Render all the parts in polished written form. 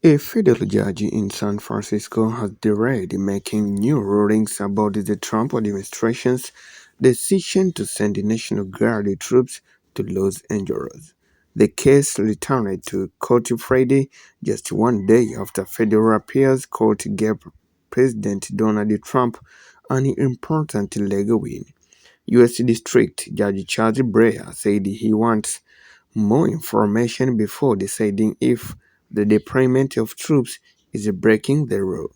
A federal judge in San Francisco has delayed making new rulings about the Trump administration's decision to send the National Guard troops to Los Angeles. The case returned to court Friday, just one day after federal appeals court gave President Donald Trump an important legal win. U.S. District Judge Charles Breyer said he wants more information before deciding if the deployment of troops is breaking the law.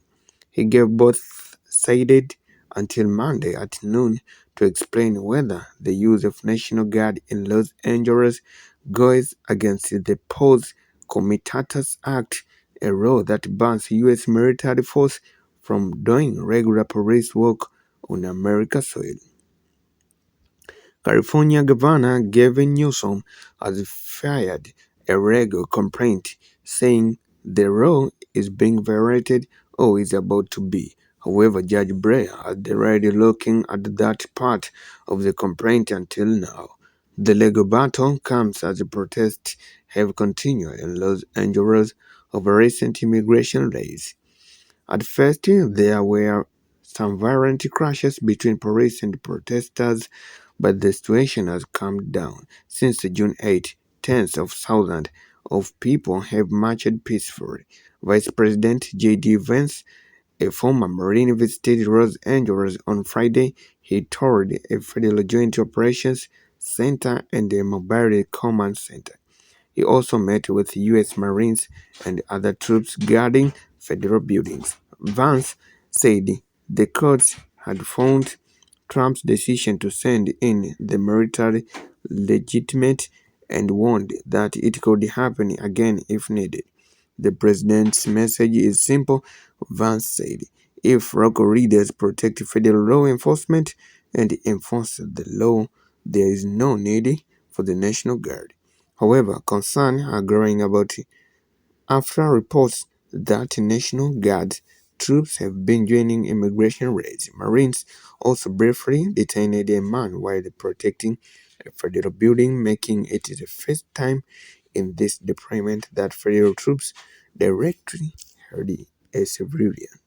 He gave both sides until Monday at noon to explain whether the use of National Guard in Los Angeles goes against the Pose Comitatus Act, a law that bans U.S. military force from doing regular police work on American soil. California Governor Gavin Newsom has fired a legal complaint saying the law is being violated or is about to be. However, Judge Breyer has delayed looking at that part of the complaint until now. The legal battle comes as protests have continued in Los Angeles over recent immigration raids. At first, there were some violent clashes between police and protesters, but the situation has calmed down. Since June 8, tens of thousands of people have marched peacefully. Vice President J.D. Vance, a former Marine, visited Los Angeles on Friday. He toured a federal joint operations center and a mobile command center. He also met with U.S. Marines and other troops guarding federal buildings. Vance said the courts had found Trump's decision to send in the military legitimate and warned that it could happen again if needed. The president's message is simple, Vance said. If local leaders protect federal law enforcement and enforce the law, there is no need for the National Guard. However, concerns are growing about after reports that National Guard troops have been joining immigration raids. Marines also briefly detained a man while protecting a federal building, making it the first time in this deployment that federal troops directly hurt a civilian.